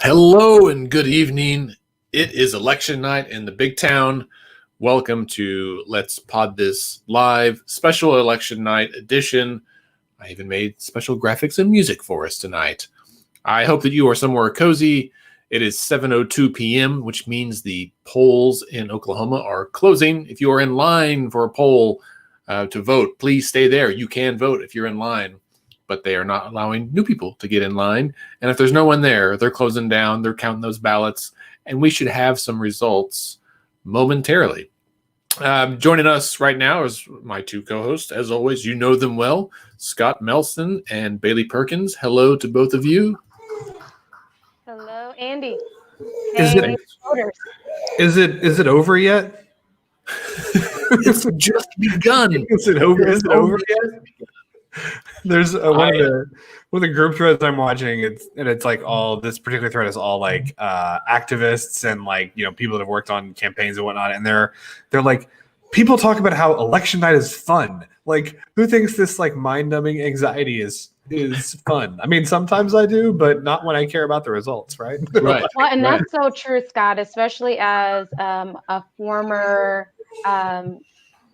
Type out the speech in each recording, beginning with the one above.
Hello and good evening. It is election night in the big town. Welcome to Let's Pod This Live special election night edition. I even made special graphics and music for us tonight. I hope that you are somewhere cozy. It is 7:02 p.m., which means the polls in Oklahoma are closing. If you are in line for a poll to vote, please stay there. You can vote if you're in line, but they are not allowing new people to get in line. And if there's no one there, they're closing down, they're counting those ballots, and we should have some results momentarily. Joining us right now is my two co-hosts. As always, you know them well, Scott Melson and Bailey Perkins. Hello to both of you. Hello, Andy. Is it over yet? It's just begun. Is it over yet? There's one of the group threads I'm watching. It's like all this particular thread is all like activists and like people that have worked on campaigns and whatnot, and they're like, people talk about how election night is fun. Like, who thinks this like mind-numbing anxiety is fun? I mean, sometimes I do, but not when I care about the results, right? Right. Well, and that's so true, Scott, especially as a former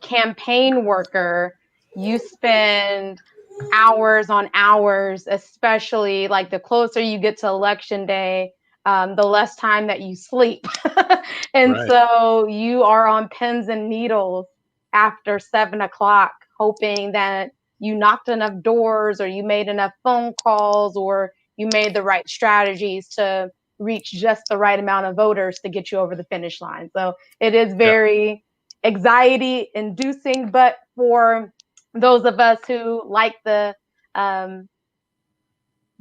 campaign worker. You spend hours on hours, especially like the closer you get to election day, the less time that you sleep. And so you are on pins and needles after 7 o'clock, hoping that you knocked enough doors or you made enough phone calls or you made the right strategies to reach just the right amount of voters to get you over the finish line. So it is very anxiety inducing, but for those of us who like the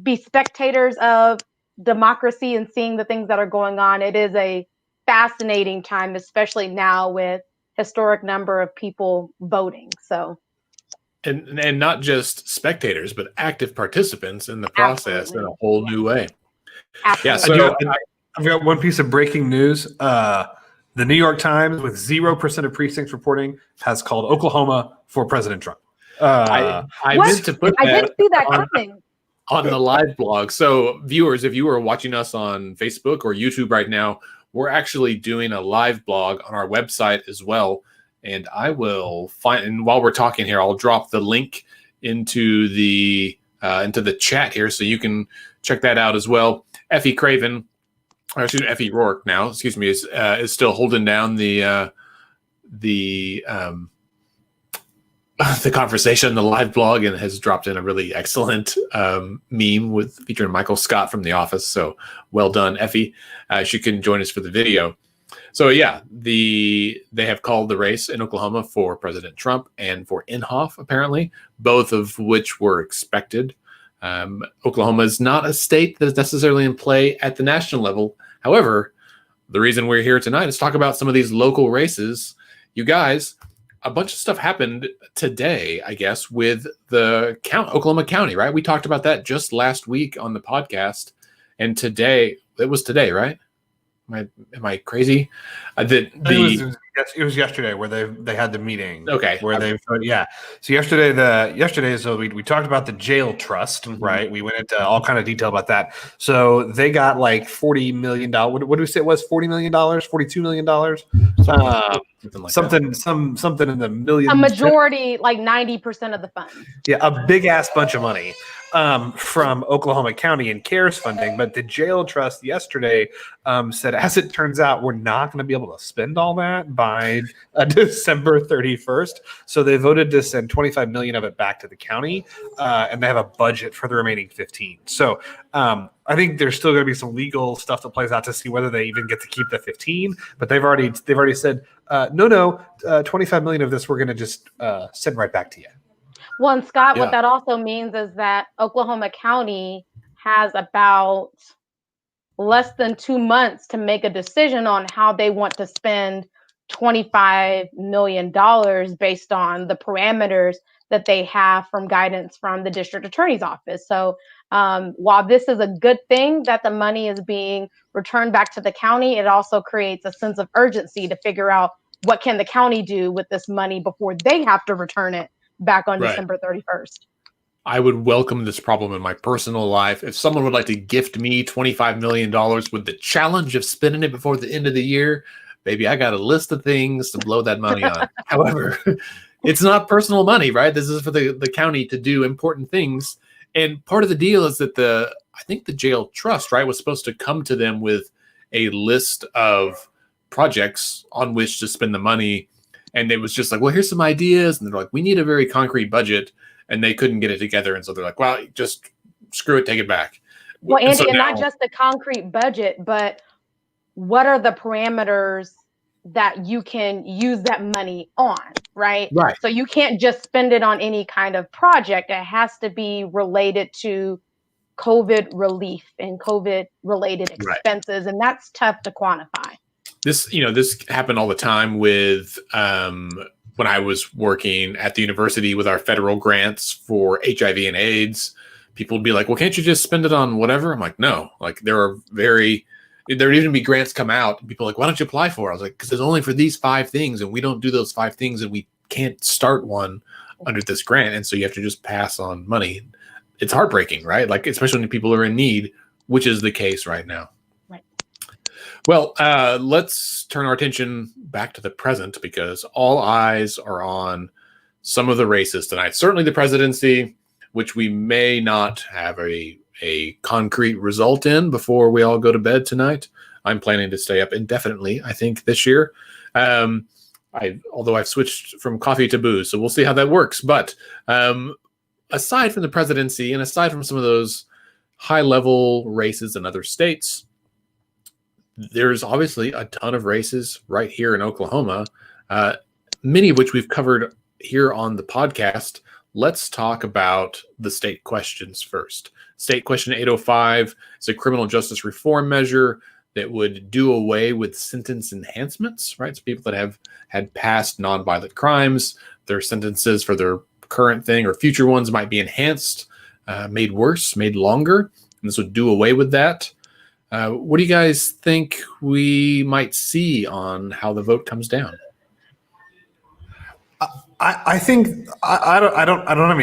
be spectators of democracy and seeing the things that are going on, it is a fascinating time, especially now with historic number of people voting. So, and not just spectators, but active participants in the process in a whole new way. Absolutely. Yeah. So I've got one piece of breaking news. The New York Times, with 0% of precincts reporting, has called Oklahoma for President Trump. I meant to put that. I didn't see that coming. On the live blog. So viewers, if you are watching us on Facebook or YouTube right now, we're actually doing a live blog on our website as well. And I will find, and while we're talking here, I'll drop the link into the chat here so you can check that out as well. Effie Craven, or excuse me, Effie Rourke now, is still holding down the conversation, the live blog, and has dropped in a really excellent meme featuring Michael Scott from The Office. So well done, Effie. She can join us for the video. So yeah, they have called the race in Oklahoma for President Trump and for Inhofe, apparently, both of which were expected. Oklahoma is not a state that is necessarily in play at the national level. However, the reason we're here tonight is to talk about some of these local races. You guys, a bunch of stuff happened today, I guess, with the Oklahoma County, right? We talked about that just last week on the podcast. And today, it was today, right? Am I crazy? It was yesterday where they had the meeting. Okay. So yesterday, so we talked about the jail trust, right? We went into all kind of detail about that. So they got like $40 million. What did we say it was? $40 million, $42 million? Something in the millions. A majority, like 90% of the funds. Yeah, a big ass bunch of money from Oklahoma County and CARES funding. But the jail trust yesterday said, as it turns out, we're not going to be able to spend all that by December 31st. So they voted to send $25 million of it back to the county, and they have a budget for the remaining 15. So I think there's still going to be some legal stuff that plays out to see whether they even get to keep the 15. But they've already said, no, 25 million of this we're going to just send right back to you. Well, and Scott, what that also means is that Oklahoma County has about less than 2 months to make a decision on how they want to spend $25 million based on the parameters that they have from guidance from the district attorney's office. So while this is a good thing that the money is being returned back to the county, it also creates a sense of urgency to figure out what can the county do with this money before they have to return it back on Right. December 31st. I would welcome this problem in my personal life. If someone would like to gift me $25 million with the challenge of spending it before the end of the year, baby, I got a list of things to blow that money on. However, it's not personal money, right? This is for the county to do important things. And part of the deal is that I think the jail trust, right, was supposed to come to them with a list of projects on which to spend the money. And it was just like, well, here's some ideas. And they're like, we need a very concrete budget. And they couldn't get it together. And so they're like, well, just screw it, take it back. Well, Andy, so and now, not just the concrete budget, but what are the parameters that you can use that money on, right? Right. So you can't just spend it on any kind of project. It has to be related to COVID relief and COVID related expenses. Right. And that's tough to quantify. This happened all the time with when I was working at the university with our federal grants for HIV and AIDS. People would be like, well, can't you just spend it on whatever? I'm like, no, like there would even be grants come out. And people are like, why don't you apply for it? I was like, because it's only for these 5 things and we don't do those 5 things and we can't start one under this grant. And so you have to just pass on money. It's heartbreaking, right? Like, especially when people are in need, which is the case right now. Well, let's turn our attention back to the present because all eyes are on some of the races tonight. Certainly the presidency, which we may not have a concrete result in before we all go to bed tonight. I'm planning to stay up indefinitely, I think, this year. Although I've switched from coffee to booze, so we'll see how that works. But aside from the presidency and aside from some of those high-level races in other states, there's obviously a ton of races right here in Oklahoma, many of which we've covered here on the podcast. Let's talk about the state questions first. State Question 805 is a criminal justice reform measure that would do away with sentence enhancements, right? So people that have had past nonviolent crimes, their sentences for their current thing or future ones might be enhanced, made worse, made longer. And this would do away with that. What do you guys think we might see on how the vote comes down? I think I don't have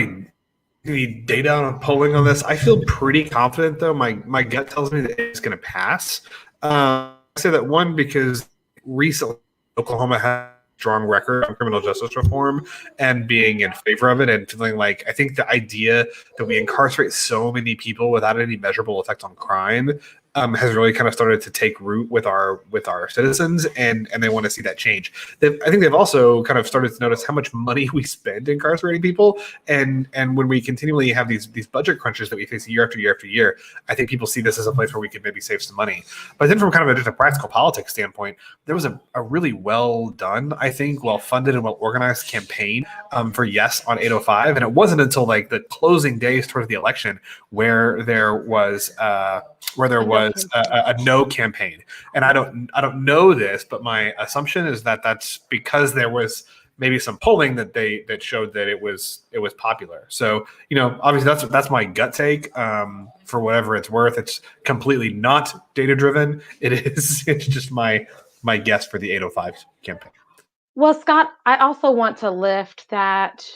any data on polling on this. I feel pretty confident though. My gut tells me that it's going to pass. I say that one because recently Oklahoma had a strong record on criminal justice reform and being in favor of it and feeling like I think the idea that we incarcerate so many people without any measurable effect on crime has really kind of started to take root with our citizens, and they want to see that change. I think they've also kind of started to notice how much money we spend incarcerating people, and when we continually have these budget crunches that we face year after year after year, I think people see this as a place where we could maybe save some money. But then from kind of just a practical politics standpoint, there was a really well done, I think, well funded and well organized campaign for yes on 805, and it wasn't until like the closing days towards the election where there was a no campaign. And I don't know this, but my assumption is that that's because there was maybe some polling that showed that it was popular. So, obviously that's my gut take. For whatever it's worth, it's completely not data driven. It's just my guess for the 805 campaign. Well, Scott, I also want to lift that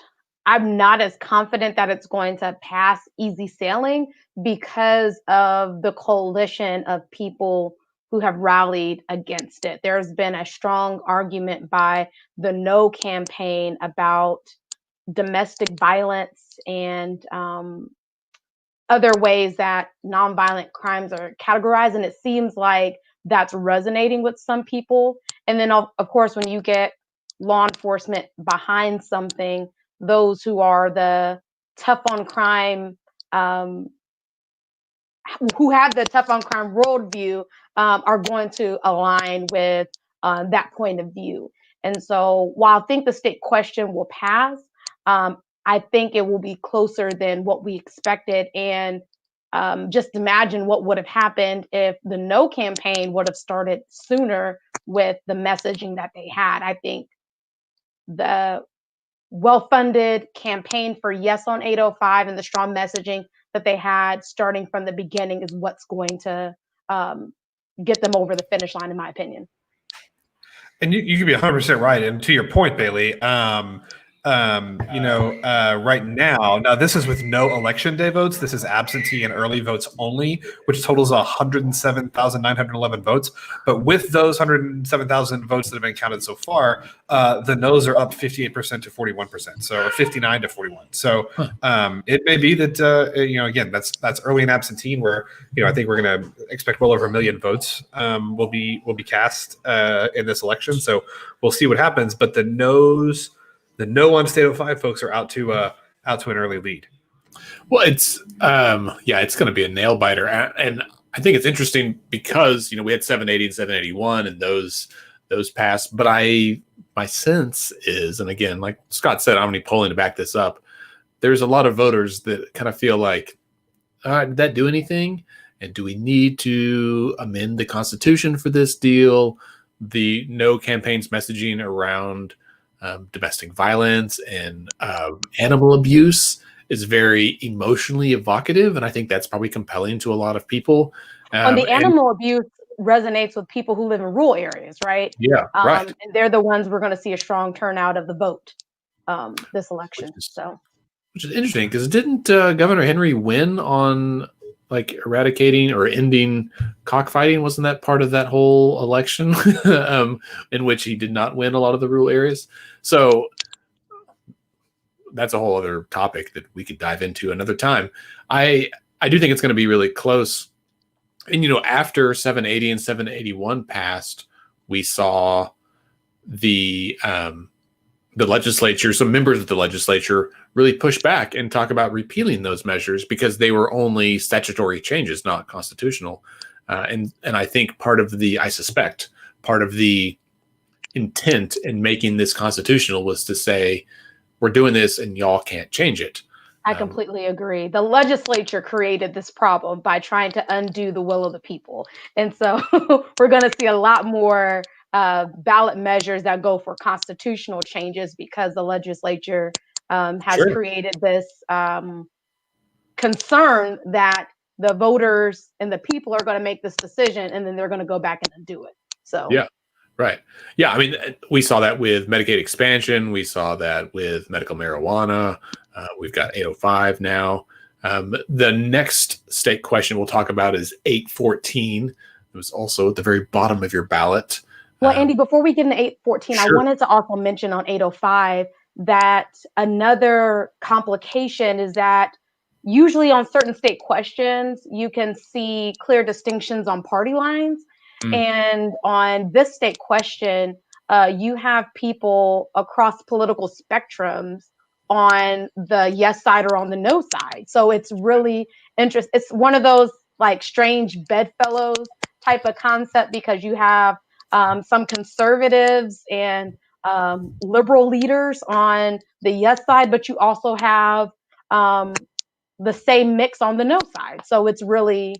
I'm not as confident that it's going to pass easy sailing because of the coalition of people who have rallied against it. There's been a strong argument by the No campaign about domestic violence and other ways that nonviolent crimes are categorized. And it seems like that's resonating with some people. And then, of course, when you get law enforcement behind something, those who are the tough on crime, who have the tough on crime worldview, are going to align with that point of view. And so while I think the state question will pass, I think it will be closer than what we expected. And just imagine what would have happened if the no campaign would have started sooner with the messaging that they had. I think the well-funded campaign for yes on 805 and the strong messaging that they had starting from the beginning is what's going to get them over the finish line, in my opinion. And you could be 100% right. And to your point, Bailey, right now this is with no election day votes. This is absentee and early votes only, which totals 107,911 votes. But with those 107,000 votes that have been counted so far, the no's are up 58% to 41%, so 59 to 41. So it may be that again, that's early and absentee, where I think we're going to expect well over 1 million votes will be cast in this election. So we'll see what happens. But the no on State 05 folks are out to an early lead. Well, it's it's going to be a nail biter, and I think it's interesting because we had 780 and 781, and those passed. But my sense is, and again, like Scott said, I don't need polling to back this up. There's a lot of voters that kind of feel like, did that do anything? And do we need to amend the Constitution for this deal? The no campaigns messaging around domestic violence and animal abuse is very emotionally evocative, and I think that's probably compelling to a lot of people. The animal abuse resonates with people who live in rural areas, right? Yeah, right. And they're the ones we're going to see a strong turnout of the vote this election. Which is interesting, because didn't Governor Henry win on like eradicating or ending cockfighting? Wasn't that part of that whole election in which he did not win a lot of the rural areas? So that's a whole other topic that we could dive into another time. I do think it's going to be really close. And, after 780 and 781 passed, we saw the legislature, some members of the legislature really push back and talk about repealing those measures because they were only statutory changes, not constitutional. And I think I suspect part of the intent in making this constitutional was to say, we're doing this and y'all can't change it. I completely agree. The legislature created this problem by trying to undo the will of the people. And so we're going to see a lot more ballot measures that go for constitutional changes because the legislature has created this concern that the voters and the people are going to make this decision and then they're going to go back and undo it. So yeah. Right. Yeah. I mean, we saw that with Medicaid expansion. We saw that with medical marijuana. We've got 805 now. The next state question we'll talk about is 814. It was also at the very bottom of your ballot. Well, Andy, before we get into 814, I wanted to also mention on 805 that another complication is that usually on certain state questions, you can see clear distinctions on party lines. And on this state question, you have people across political spectrums on the yes side or on the no side. So it's really interesting. It's one of those like strange bedfellows type of concept because you have some conservatives and liberal leaders on the yes side, but you also have the same mix on the no side. So it's really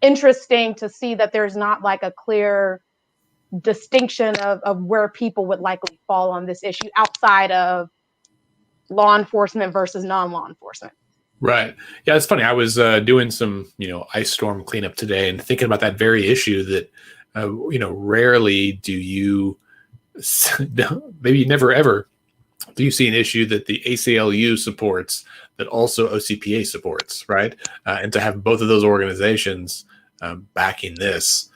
interesting to see that there's not like a clear distinction of where people would likely fall on this issue outside of law enforcement versus non-law enforcement. Right. Yeah, it's funny. I was doing some, ice storm cleanup today and thinking about that very issue that, rarely do you, maybe never ever, do you see an issue that the ACLU supports that also OCPA supports, right? And to have both of those organizations backing this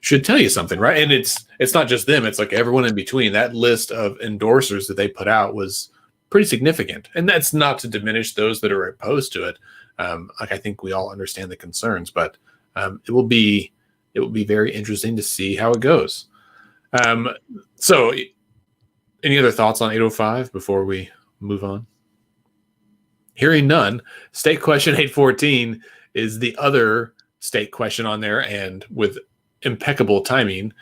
should tell you something, right? And it's not just them; it's like everyone in between. That list of endorsers that they put out was pretty significant, and that's not to diminish those that are opposed to it. I think we all understand the concerns, but it will be very interesting to see how it goes. So, any other thoughts on 805 before we move on? Hearing none, state question 814 is the other state question on there, and with impeccable timing,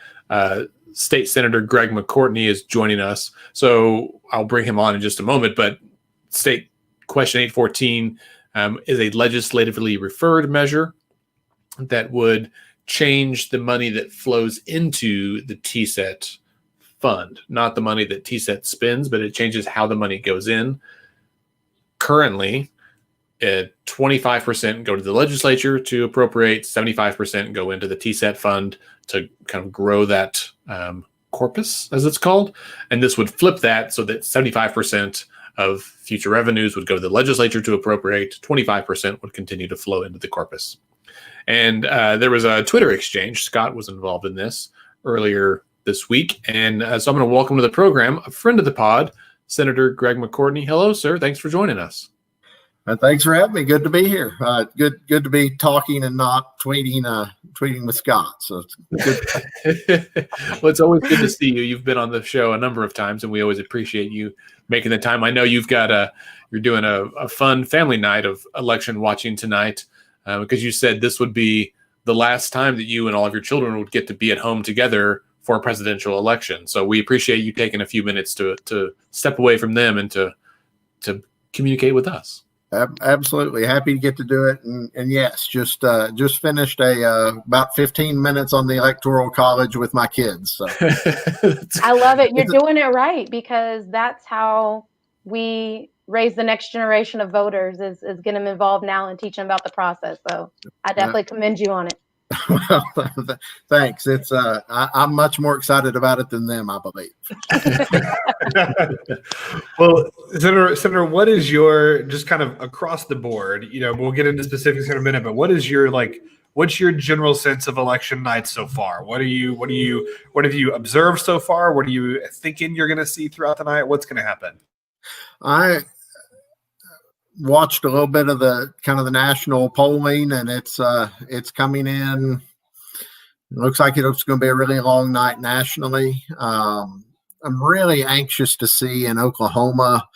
State Senator Greg McCourtney is joining us. So I'll bring him on in just a moment, but state question 814 is a legislatively referred measure that would change the money that flows into the TSET fund, not the money that TSET spends, but it changes how the money goes in. Currently, 25% go to the legislature to appropriate, 75% go into the TSET fund to kind of grow that corpus, as it's called. And this would flip that so that 75% of future revenues would go to the legislature to appropriate, 25% would continue to flow into the corpus. And there was a Twitter exchange. Scott was involved in this earlier this week. And so I'm going to welcome to the program a friend of the pod, Senator Greg McCourtney. Hello, sir. Thanks for joining us. Thanks for having me. Good to be here. Good to be talking and not tweeting with Scott. So it's good. Well, it's always good to see you. You've been on the show a number of times, and we always appreciate you making the time. I know you've got you're doing a fun family night of election watching tonight because you said this would be the last time that you and all of your children would get to be at home together for a presidential election. So we appreciate you taking a few minutes to step away from them and to communicate with us. Absolutely happy to get to do it, and yes, just finished about 15 minutes on the Electoral College with my kids. So I love it. You're doing it right, because that's how we raise the next generation of voters is get them involved now and teach them about the process. So I definitely commend you on it. Well, thanks. It's I'm much more excited about it than them, I believe. Well, Senator, what is your, just kind of across the board, we'll get into specifics in a minute, but what's your general sense of election night so far? What have you observed so far? What are you thinking you're going to see throughout the night? What's going to happen? I watched a little bit of the national polling, and it's coming in. It looks like it's going to be a really long night nationally. I'm really anxious to see in Oklahoma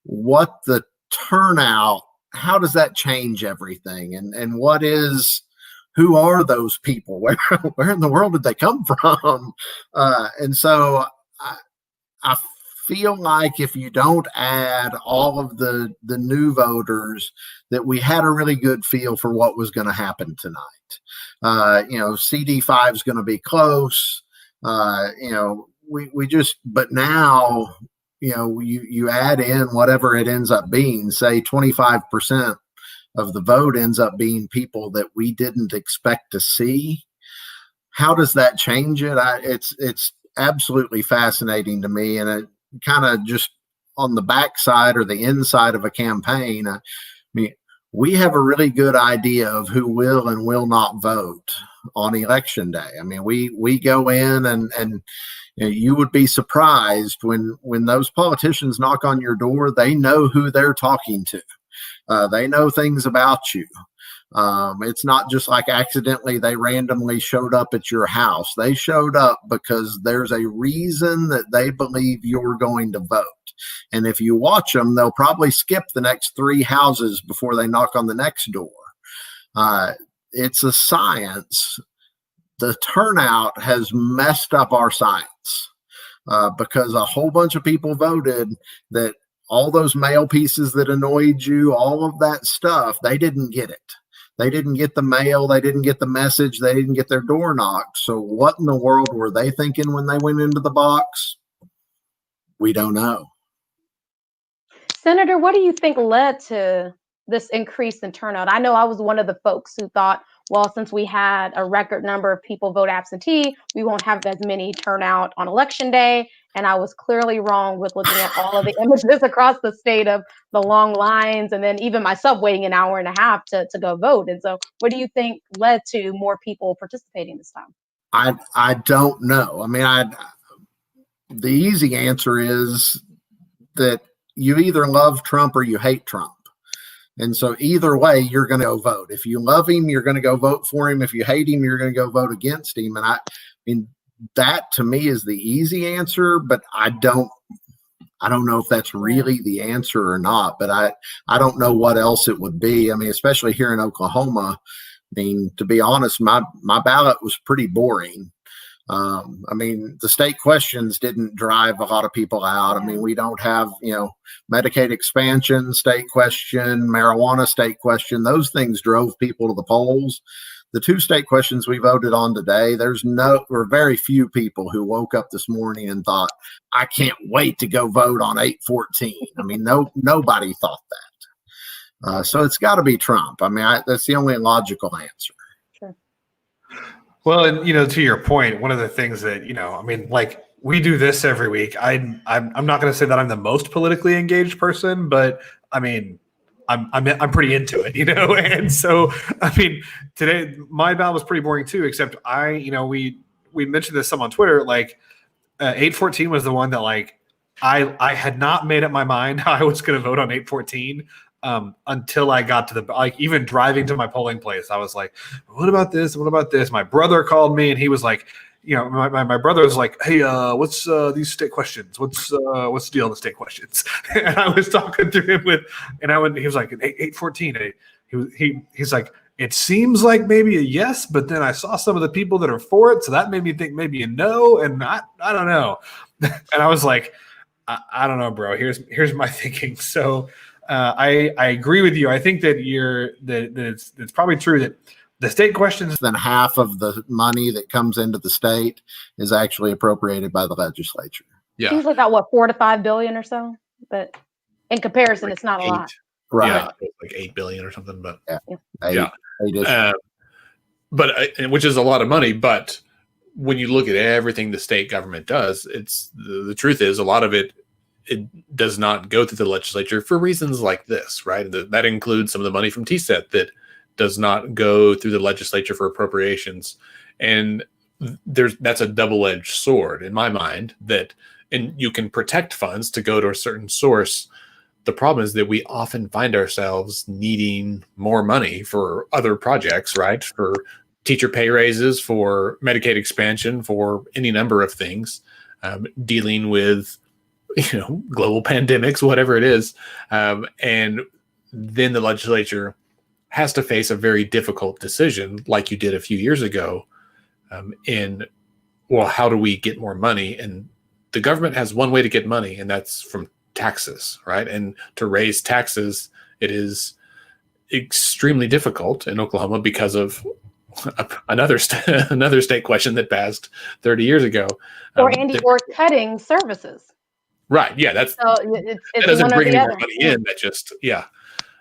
what the turnout, how does that change everything, and who are those people? Where in the world did they come from? And so I feel like if you don't add all of the new voters, that we had a really good feel for what was going to happen tonight. CD5 is going to be close. We just, but now, you add in whatever it ends up being, say 25% of the vote ends up being people that we didn't expect to see. How does that change it? It's absolutely fascinating to me. And it kind of just on the backside or the inside of a campaign, I mean, we have a really good idea of who will and will not vote on election day. I mean, we go in and you would be surprised when those politicians knock on your door, they know who they're talking to. They know things about you. It's not just like accidentally they randomly showed up at your house. They showed up because there's a reason that they believe you're going to vote. And if you watch them, they'll probably skip the next 3 houses before they knock on the next door. It's a science. The turnout has messed up our science because a whole bunch of people voted that all those mail pieces that annoyed you, all of that stuff, they didn't get it. They didn't get the mail. They didn't get the message. They didn't get their door knocked. So what in the world were they thinking when they went into the box? We don't know. Senator, what do you think led to this increase in turnout? I know I was one of the folks who thought, well, since we had a record number of people vote absentee, we won't have as many turnout on election day. And I was clearly wrong with looking at all of the images across the state of the long lines, and then even myself waiting an hour and a half to go vote. And so what do you think led to more people participating this time? I don't know. I mean, the easy answer is that you either love Trump or you hate Trump. And so either way, you're going to go vote. If you love him, you're going to go vote for him. If you hate him, you're going to go vote against him. And I mean, that to me is the easy answer, but I don't know if that's really the answer or not, but I don't know what else it would be. I mean, especially here in Oklahoma, I mean, to be honest, my ballot was pretty boring. I mean, the state questions didn't drive a lot of people out. I mean, we don't have, Medicaid expansion, state question, marijuana state question. Those things drove people to the polls. The 2 state questions we voted on today, there were very few people who woke up this morning and thought, I can't wait to go vote on 814. I mean, nobody thought that. So it's got to be Trump. I mean, that's the only logical answer. Well, and to your point, one of the things that I mean, like we do this every week. I'm not going to say that I'm the most politically engaged person, but I mean, I'm pretty into it, And so, I mean, today my ballot was pretty boring too. Except we mentioned this some on Twitter. Like 814 was the one that like I had not made up my mind how I was going to vote on 814. Until I got to even driving to my polling place, I was like, what about this? What about this? My brother called me and he was like, my brother was like, hey, what's these state questions? What's the deal on the state questions? And I was talking to him he was like, 814. He's like, it seems like maybe a yes, but then I saw some of the people that are for it. So that made me think maybe a no. And I don't know. And I was like, I don't know, bro. Here's my thinking. So, I agree with you. I think that it's probably true that the state questions. Then half of the money that comes into the state is actually appropriated by the legislature. Yeah, seems like about 4 to 5 billion or so, but in comparison, it's not a lot. Right? Yeah, like 8 billion or something. But which is a lot of money. But when you look at everything the state government does, the truth is a lot of it does not go through the legislature for reasons like this, right? That includes some of the money from TSET that does not go through the legislature for appropriations. And that's a double-edged sword in my mind, and you can protect funds to go to a certain source. The problem is that we often find ourselves needing more money for other projects, right? For teacher pay raises, for Medicaid expansion, for any number of things, dealing with global pandemics, whatever it is. And then the legislature has to face a very difficult decision like you did a few years ago how do we get more money? And the government has one way to get money, and that's from taxes, right? And to raise taxes, it is extremely difficult in Oklahoma because of another state question that passed 30 years ago. Or cutting services. Right. Yeah. It's that doesn't bring any more money in. That just, yeah.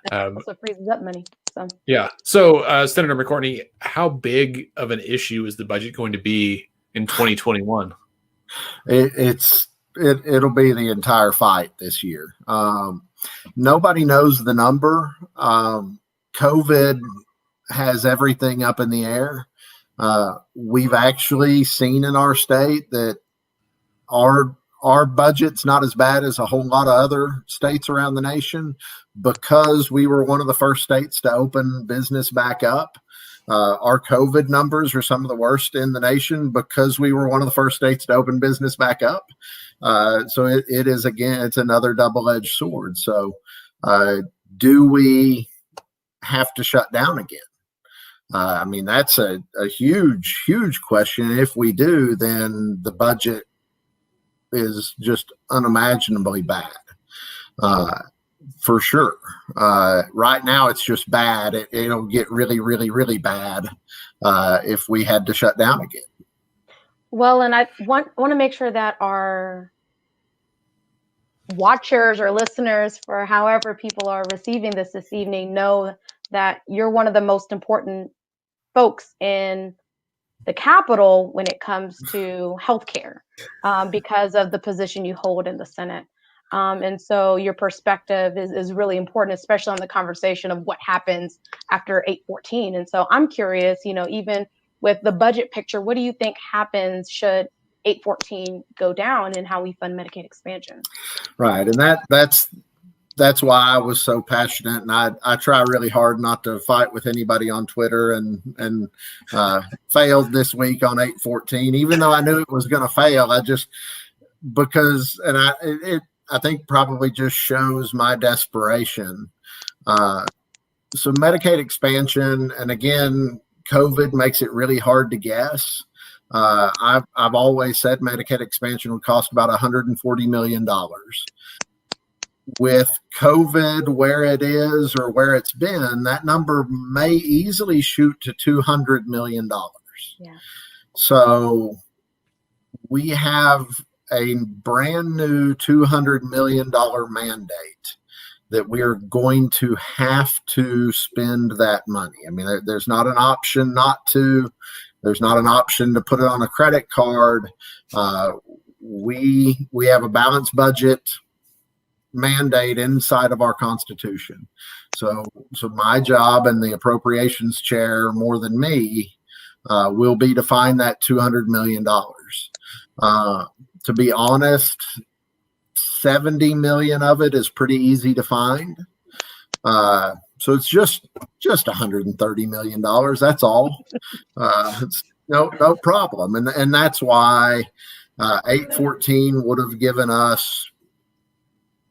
Also freezes up money. So. Yeah. So, Senator McCortney, how big of an issue is the budget going to be in 2021? It'll be the entire fight this year. Nobody knows the number. COVID has everything up in the air. We've actually seen in our state that our budget's not as bad as a whole lot of other states around the nation because we were one of the first states to open business back up. Our COVID numbers are some of the worst in the nation because we were one of the first states to open business back up. So it is, again, it's another double-edged sword. So do we have to shut down again? I mean, that's a huge, huge question. If we do, then the budget is just unimaginably bad, for sure. Right now, it's just bad. It'll get really, really, really bad if we had to shut down again. Well, and I want to make sure that our watchers or listeners, for however people are receiving this evening, know that you're one of the most important folks in the Capitol when it comes to healthcare, because of the position you hold in the Senate. And so your perspective is really important, especially on the conversation of what happens after 8/14. And so I'm curious, even with the budget picture, what do you think happens should 8/14 go down and how we fund Medicaid expansion? Right. And that's why I was so passionate, and I try really hard not to fight with anybody on Twitter, and failed this week on 8/14, even though I knew it was going to fail. I think probably just shows my desperation. So Medicaid expansion, and again, COVID makes it really hard to guess. I've always said Medicaid expansion would cost about $140 million. With COVID where it is or where it's been, that number may easily shoot to $200 million. Yeah. So we have a brand new $200 million mandate that we're going to have to spend that money. I mean, there's not an option not to. There's not an option to put it on a credit card. We have a balanced budget mandate inside of our Constitution. So my job and the appropriations chair, more than me, will be to find that $200 million. To be honest, 70 million of it is pretty easy to find. So it's just $130 million. That's all. It's no problem. And that's why 814 would have given us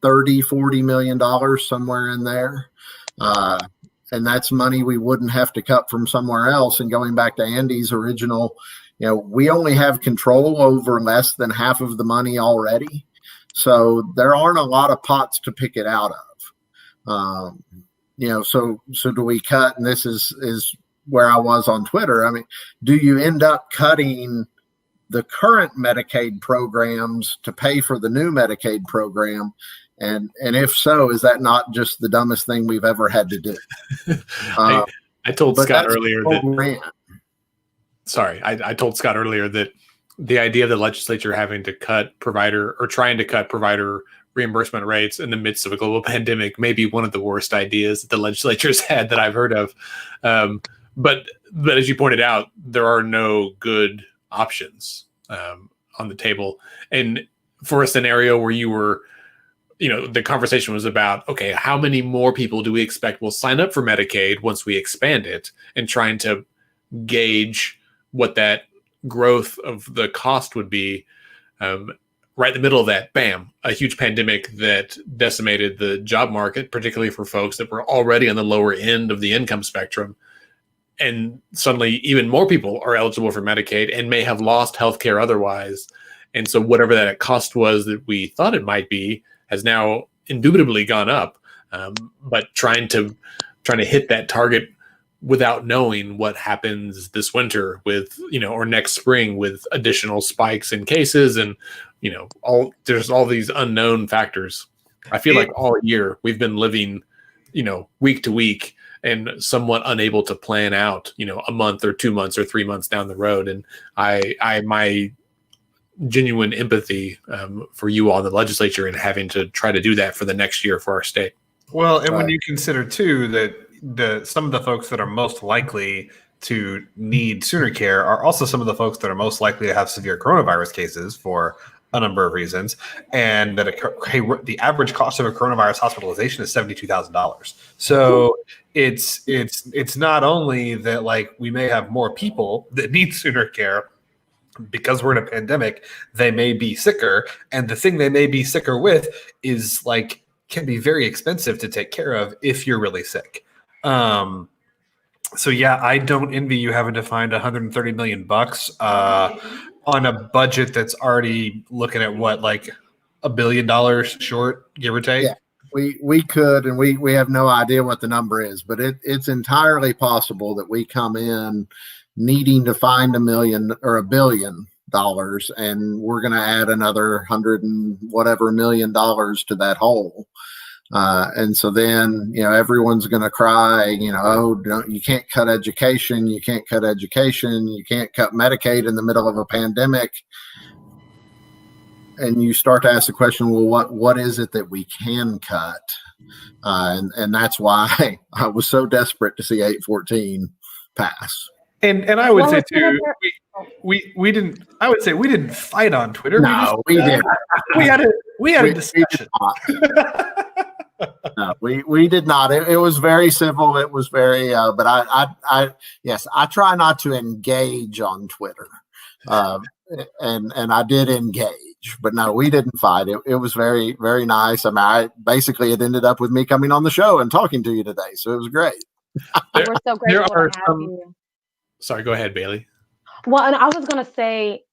$30-40 million, somewhere in there. And that's money we wouldn't have to cut from somewhere else. And going back to Andy's original, we only have control over less than half of the money already. So there aren't a lot of pots to pick it out of. So do we cut? And this is where I was on Twitter. I mean, do you end up cutting the current Medicaid programs to pay for the new Medicaid program? And if so, is that not just the dumbest thing we've ever had to do? I told Scott earlier that. Sorry, I told Scott earlier that the idea of the legislature having to cut provider or trying to cut provider reimbursement rates in the midst of a global pandemic may be one of the worst ideas that the legislature's had that I've heard of. But as you pointed out, there are no good options on the table. And for a scenario where you were, the conversation was about, okay, how many more people do we expect will sign up for Medicaid once we expand it, and trying to gauge what that growth of the cost would be. Right in the middle of that, bam, a huge pandemic that decimated the job market, particularly for folks that were already on the lower end of the income spectrum. And suddenly even more people are eligible for Medicaid and may have lost healthcare otherwise. And so whatever that cost was that we thought it might be has now indubitably gone up. But trying to hit that target without knowing what happens this winter with, or next spring with additional spikes in cases and, there's all these unknown factors. I feel like all year we've been living, week to week and somewhat unable to plan out, a month or 2 months or 3 months down the road. And my genuine empathy for you all in the legislature and having to try to do that for the next year for our state. Well, and when you consider too that some of the folks that are most likely to need sooner care are also some of the folks that are most likely to have severe coronavirus cases for a number of reasons, and that the average cost of a coronavirus hospitalization is $72,000. So it's not only that we may have more people that need sooner care because we're in a pandemic, they may be sicker, and the thing they may be sicker with is can be very expensive to take care of if you're really sick. So yeah, I don't envy you having to find $130 million on a budget that's already looking at what, $1 billion short, give or take. Yeah, we could, and we have no idea what the number is, but it's entirely possible that we come in needing to find $1 million or $1 billion, and we're going to add another 100 and whatever million dollars to that hole. And so then, everyone's going to cry, you can't cut education. You can't cut education. You can't cut Medicaid in the middle of a pandemic. And you start to ask the question, well, what is it that we can cut? And that's why I was so desperate to see 814 pass. And I would say too, we didn't. I would say we didn't fight on Twitter. No, we didn't. We had a discussion. No, we did not. It was very civil. It was very, but I try not to engage on Twitter, and I did engage, but no, we didn't fight. It was very, very nice. I mean, it ended up with me coming on the show and talking to you today, so it was great. We're so grateful to have you. Sorry, go ahead, Bailey. Well, and I was going to say,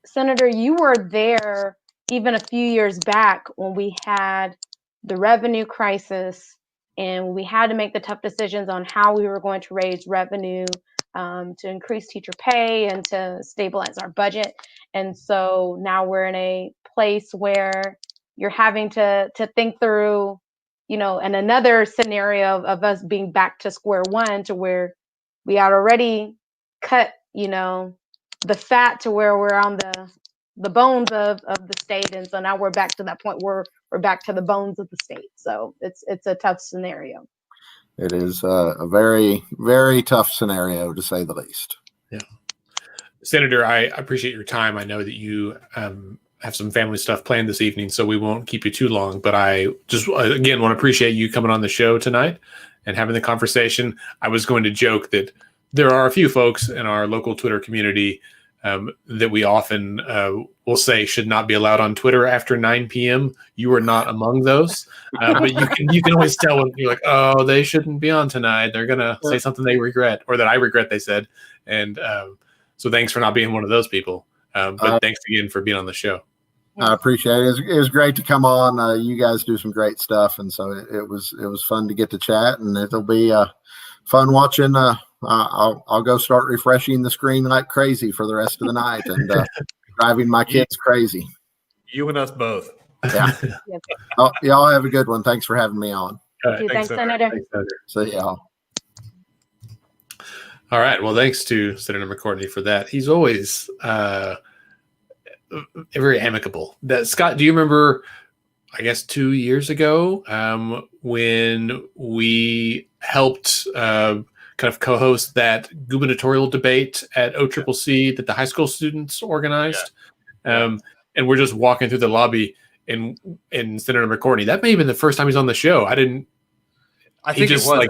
Senator, you were there even a few years back when we had the revenue crisis and we had to make the tough decisions on how we were going to raise revenue to increase teacher pay and to stabilize our budget. And so now we're in a place where you're having to think through, and another scenario of us being back to square one, to where we had already cut, the fat to where we're on the bones of the state. And so now we're back to that point where we're back to the bones of the state. So it's a tough scenario. It is a very, very tough scenario, to say the least. Yeah. Senator, I appreciate your time. I know that you have some family stuff planned this evening, so we won't keep you too long. But I just, again, want to appreciate you coming on the show tonight and having the conversation. I was going to joke that there are a few folks in our local Twitter community that we often will say should not be allowed on Twitter after 9 p.m. You are not among those, but you can always tell when you're like, oh, they shouldn't be on tonight. They're gonna say something they regret, or that I regret they said. And so thanks for not being one of those people. But thanks again for being on the show. I appreciate it. It was great to come on. You guys do some great stuff, and so it was fun to get to chat, and it'll be fun watching. I'll go start refreshing the screen like crazy for the rest of the night and driving my kids crazy. You and us both. Yeah. Yes. Oh, y'all have a good one. Thanks for having me on. Thanks, Senator. See y'all. All right. Well, thanks to Senator McCourtney for that. He's always very amicable. Scott, do you remember, I guess 2 years ago, when we helped kind of co-host that gubernatorial debate at OCCC that the high school students organized? Yeah. And we're just walking through the lobby, and Senator McCourtney, that may have been the first time he's on the show. I think it was, actually.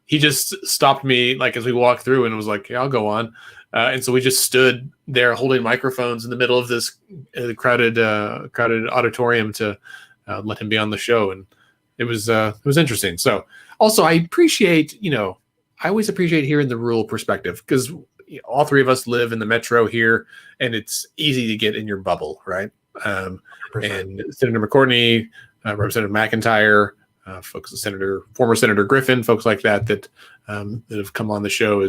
He just stopped me as we walked through and was like, yeah, I'll go on. And so we just stood there holding microphones in the middle of this crowded auditorium to let him be on the show. And it was interesting. So also I always appreciate hearing the rural perspective, because all three of us live in the metro here, and it's easy to get in your bubble, right? And Senator McCourtney, Representative McIntyre, former Senator Griffin, folks like that have come on the show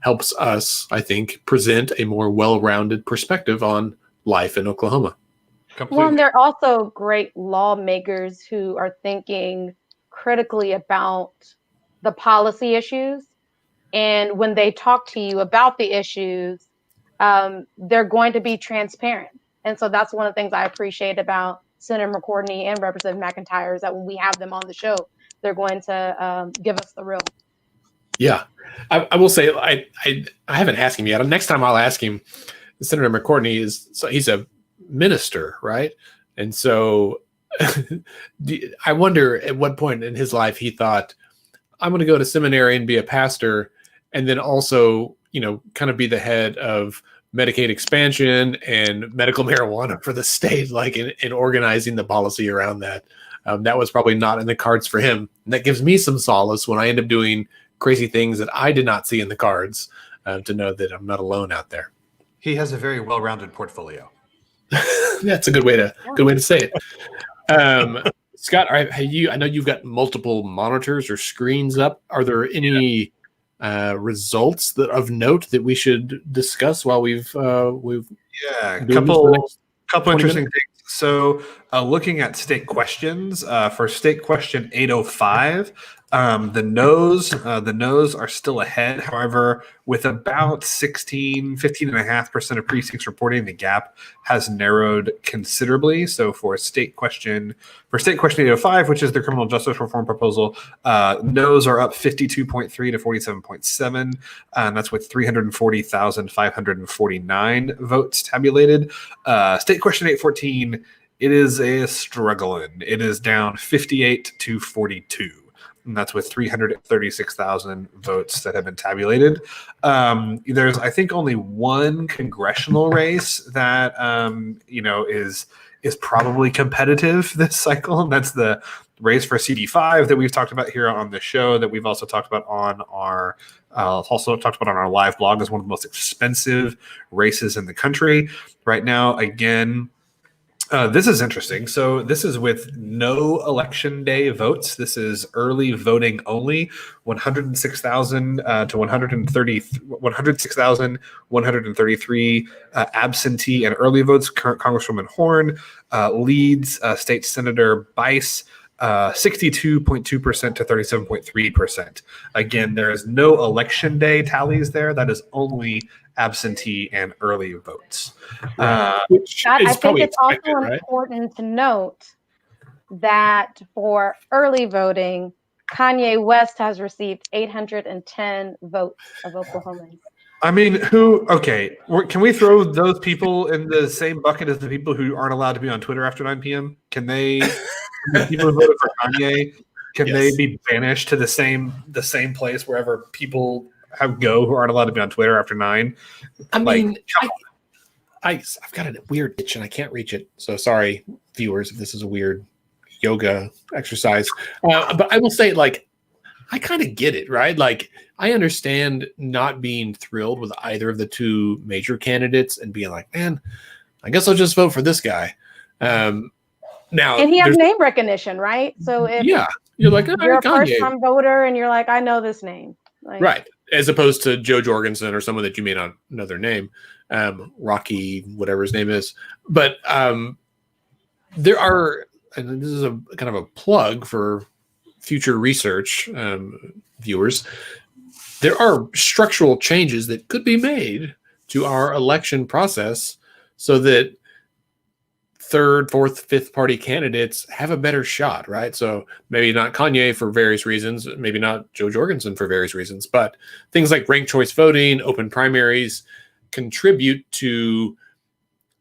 helps us, I think, present a more well-rounded perspective on life in Oklahoma. Completely. Well, and they're also great lawmakers who are thinking critically about the policy issues. And when they talk to you about the issues, they're going to be transparent. And so that's one of the things I appreciate about Senator McCourtney and Representative McIntyre, is that when we have them on the show, they're going to give us the real. Yeah, I will say I haven't asked him yet. Next time I'll ask him. Senator McCourtney he's a minister, right? And so I wonder at what point in his life he thought, I'm going to go to seminary and be a pastor, and then also, kind of be the head of Medicaid expansion and medical marijuana for the state, in organizing the policy around that. That was probably not in the cards for him. And that gives me some solace when I end up doing crazy things that I did not see in the cards, to know that I'm not alone out there. He has a very well-rounded portfolio. That's a good way to say it. Scott, I know you've got multiple monitors or screens up. Are there any results of note that we should discuss while we've a couple interesting things. So looking at state questions, for state question 805, the no's are still ahead. However, with about 15.5% of precincts reporting, the gap has narrowed considerably. So for state question 805, which is the criminal justice reform proposal, no's are up 52.3 to 47.7, and that's with 340,549 votes tabulated. State question 814, it is a struggling. It is down 58 to 42. And that's with 336,000 votes that have been tabulated. There's, I think, only one congressional race that is probably competitive this cycle, and that's the race for CD5 that we've talked about here on the show, that we've also talked about on our also talked about on our live blog, is one of the most expensive races in the country right now. Again, this is interesting. So this is with no election day votes. This is early voting only. 106,000 to 106,133 absentee and early votes. Congresswoman Horn leads State Senator Bice 62.2% to 37.3%. Again, there is no election day tallies there. That is only absentee and early votes. Which I is think probably it's also expected, right? important to note that for early voting, Kanye West has received 810 votes of Oklahomans. I mean, can we throw those people in the same bucket as the people who aren't allowed to be on Twitter after 9 p.m.? The people who voted for Kanye, can they be banished to the same place wherever people go who aren't allowed to be on Twitter after 9? I mean, I've got a weird itch and I can't reach it. So sorry, viewers, if this is a weird yoga exercise. But I will say, like, I kind of get it, right? Like, I understand not being thrilled with either of the two major candidates and being like, man, I guess I'll just vote for this guy. Now, and he has name recognition, right? So if you're like, you're a first-time voter and you're like, I know this name. Like, right. As opposed to Joe Jorgensen or someone that you may not know their name, Rocky, whatever his name is. But there are, and this is a kind of a plug for future research viewers, there are structural changes that could be made to our election process so that third, fourth, fifth party candidates have a better shot, right? So maybe not Kanye for various reasons, maybe not Joe Jorgensen for various reasons, but things like ranked choice voting, open primaries contribute to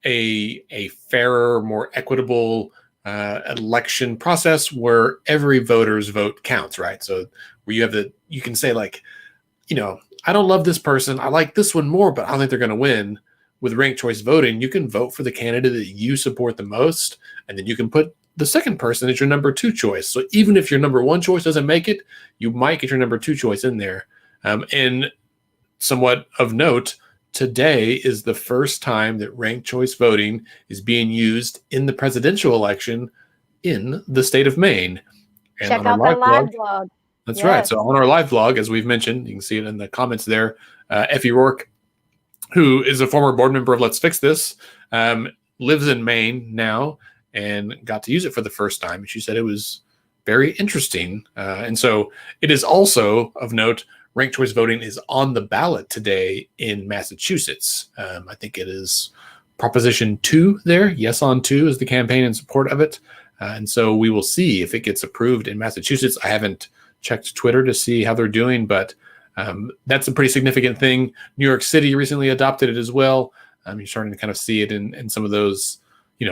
a fairer, more equitable election process where every voter's vote counts, right? So where you can say, like, I don't love this person, I like this one more, but I don't think they're going to win. With ranked choice voting, you can vote for the candidate that you support the most, and then you can put the second person as your number 2 choice. So even if your number 1 choice doesn't make it, you might get your number 2 choice in there. And somewhat of note, today is the first time that ranked choice voting is being used in the presidential election in the state of Maine. And check out that live blog. That's right. So on our live blog, as we've mentioned, you can see it in the comments there, Effie Rourke, who is a former board member of Let's Fix This, lives in Maine now and got to use it for the first time. She said it was very interesting. And so it is also of note, ranked choice voting is on the ballot today in Massachusetts. I think it is Proposition 2 there. Yes on 2 is the campaign in support of it. And so we will see if it gets approved in Massachusetts. I haven't checked Twitter to see how they're doing, but that's a pretty significant thing. New York City recently adopted it as well. You're starting to kind of see it in some of those,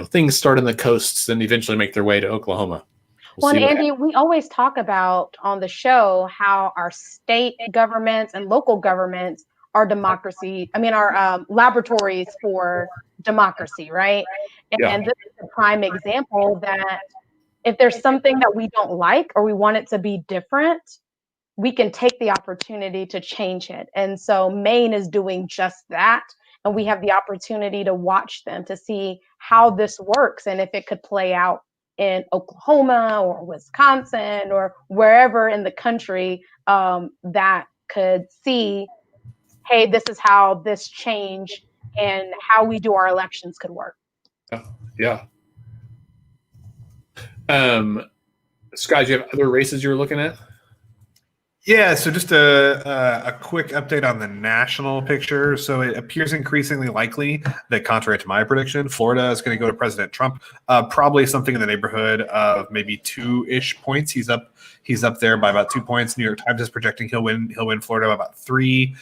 things start on the coasts and eventually make their way to Oklahoma. Well, Andy, we always talk about on the show how our state governments and local governments are our laboratories for democracy, right? And this is a prime example that if there's something that we don't like or we want it to be different, we can take the opportunity to change it. And so Maine is doing just that. And we have the opportunity to watch them to see how this works and if it could play out in Oklahoma or Wisconsin or wherever in the country that could see, hey, this is how this change and how we do our elections could work. Yeah. Scott, do you have other races you were looking at? Yeah, so just a quick update on the national picture. So it appears increasingly likely that, contrary to my prediction, Florida is going to go to President Trump. Probably something in the neighborhood of maybe 2-ish points. He's up there by about 2 points. New York Times is projecting he'll win Florida by about 3.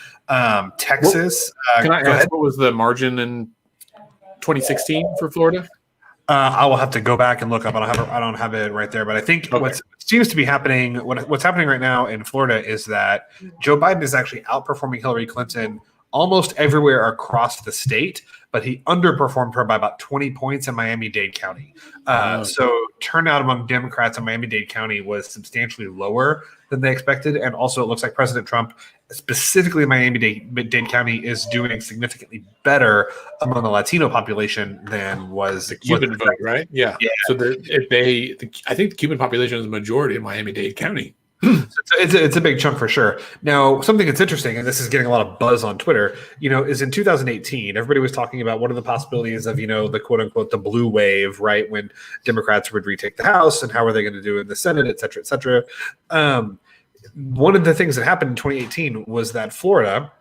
Texas. Can I ask what was the margin in 2016 for Florida? I will have to go back and look up. I don't have it right there, but I think what seems to be happening, what's happening right now in Florida is that Joe Biden is actually outperforming Hillary Clinton almost everywhere across the state, but he underperformed her by about 20 points in Miami-Dade County. So turnout among Democrats in Miami-Dade County was substantially lower than they expected. And also it looks like President Trump, specifically Miami-Dade County, is doing significantly better among the Latino population than was the Cuban vote, right? Yeah. So I think the Cuban population is the majority in Miami-Dade County. It's a big chunk for sure. Now, something that's interesting, and this is getting a lot of buzz on Twitter, is in 2018, everybody was talking about what are the possibilities of, the quote unquote, the blue wave, right? When Democrats would retake the House and how are they going to do in the Senate, et cetera, et cetera. One of the things that happened in 2018 was that Florida,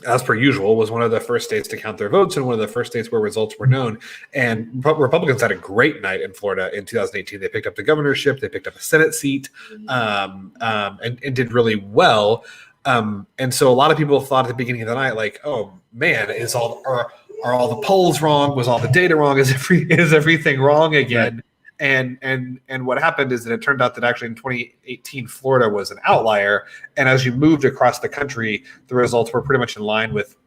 as per usual, was one of the first states to count their votes and one of the first states where results were known. And Republicans had a great night in Florida in 2018. They picked up the governorship, they picked up a Senate seat, and did really well. And so a lot of people thought at the beginning of the night, like, oh man, are all the polls wrong? Was all the data wrong? Is everything wrong again? Right. And what happened is that it turned out that actually in 2018, Florida was an outlier. And as you moved across the country, the results were pretty much in line with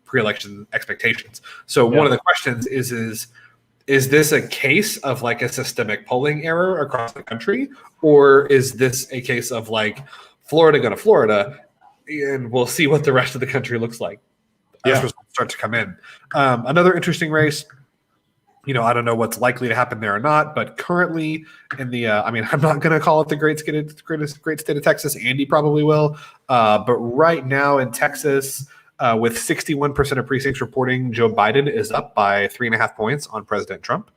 pre-election expectations. So one of the questions is this a case of like a systemic polling error across the country? Or is this a case of like Florida going to Florida and we'll see what the rest of the country looks like as results start to come in? Another interesting race, I don't know what's likely to happen there or not, but currently in the, I'm not going to call it the great state of Texas. Andy probably will. But right now in Texas, with 61% of precincts reporting, Joe Biden is up by 3.5 points on President Trump,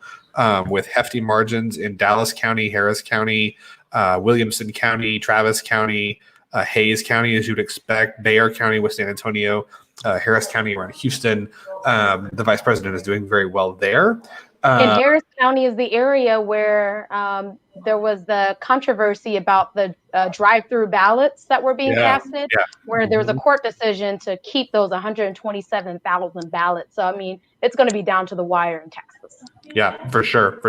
with hefty margins in Dallas County, Harris County, Williamson County, Travis County, Hayes County, as you'd expect, Bexar County with San Antonio, Harris County around Houston. The vice president is doing very well there. And Harris County is the area where there was the controversy about the drive-through ballots that were being casted, where there was a court decision to keep those 127,000 ballots. So, it's going to be down to the wire in Texas. Yeah, for sure.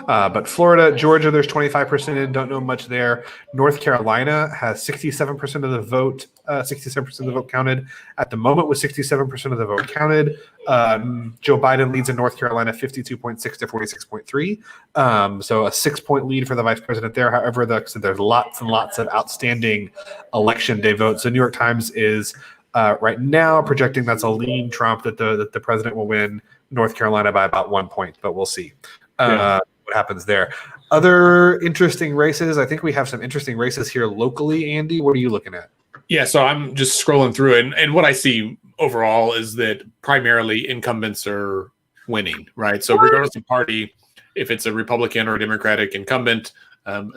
But Florida, Georgia, there's 25% in, don't know much there. North Carolina has 67% of the vote, 67% of the vote counted. At the moment, with 67% of the vote counted, Joe Biden leads in North Carolina 52.6 to 46.3. So a 6-point lead for the vice president there. However, there's lots and lots of outstanding election day votes. The New York Times is right now projecting that's a lean Trump, that the president will win North Carolina by about 1 point, but we'll see what happens there. Other interesting races. I think we have some interesting races here locally. Andy, what are you looking at? Yeah, so I'm just scrolling through, and what I see overall is that primarily incumbents are winning, right? So regardless of party, if it's a Republican or a Democratic incumbent,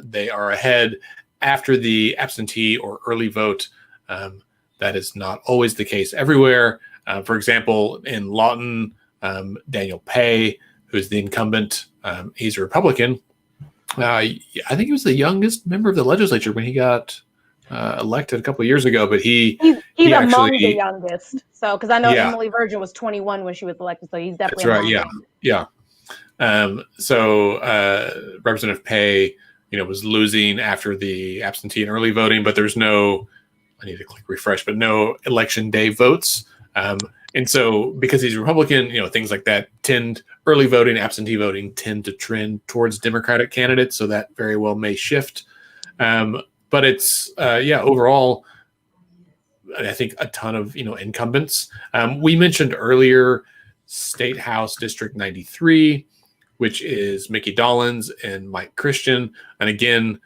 they are ahead. After the absentee or early vote, that is not always the case everywhere. For example, in Lawton, Daniel Pay, who's the incumbent, he's a Republican. I think he was the youngest member of the legislature when he got elected a couple of years ago, but he's he among the youngest. So, because I know Emily Virgin was 21 when she was elected, so he's definitely that's right. Yeah. So Representative Pay, was losing after the absentee and early voting, but there's no, I need to click refresh, but no election day votes. And so because he's Republican, things like that early voting, absentee voting tend to trend towards Democratic candidates. So that very well may shift. But it's, overall, I think a ton of, incumbents. We mentioned earlier State House District 93, which is Mickey Dolenz and Mike Christian. And again,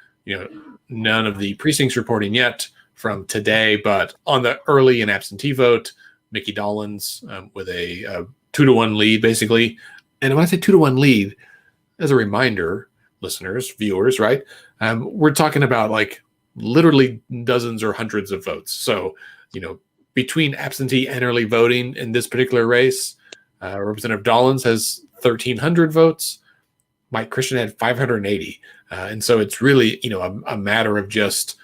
none of the precincts reporting yet from today, but on the early and absentee vote, Mickey Dolenz with a 2-to-1 lead, basically. And when I say 2-to-1 lead, as a reminder, listeners, viewers, right? We're talking about like literally dozens or hundreds of votes. So, between absentee and early voting in this particular race, Representative Dolenz has 1,300 votes. Mike Christian had 580. And so it's really, a matter of just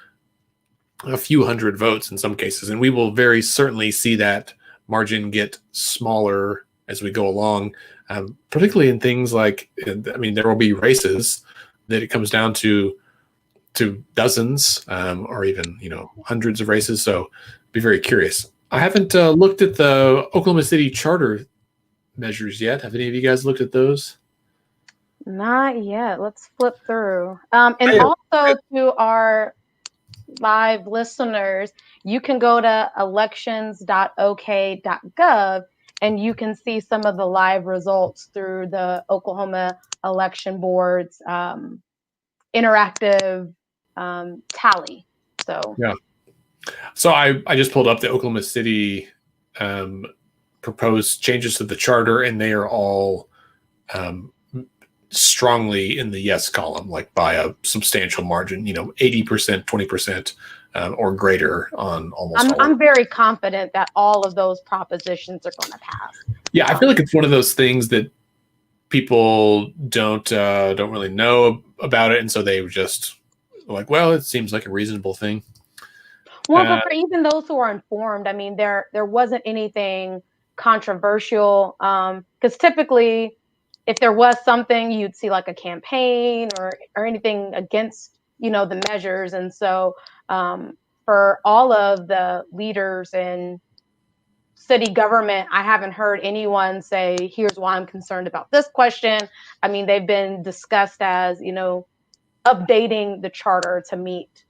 a few hundred votes in some cases. And we will very certainly see that margin get smaller as we go along, particularly in things like, there will be races that it comes down to dozens or even, hundreds of races. So be very curious. I haven't looked at the Oklahoma City charter measures yet. Have any of you guys looked at those? Not yet. Let's flip through. And Hey, also to our live listeners, you can go to elections.ok.gov and you can see some of the live results through the Oklahoma Election Board's interactive tally. So Yeah. So I just pulled up the Oklahoma City proposed changes to the charter, and they are all strongly in the yes column, like by a substantial margin, 80%, 20%, or greater on almost all. I'm very confident that all of those propositions are going to pass. Yeah, I feel like it's one of those things that people don't really know about it, and so they just like, well, it seems like a reasonable thing. Well, but for even those who are informed, I mean, there wasn't anything controversial, because typically, if there was something, you'd see like a campaign or anything against, the measures. And so for all of the leaders in city government, I haven't heard anyone say, here's why I'm concerned about this question. I mean, they've been discussed as, updating the charter to meet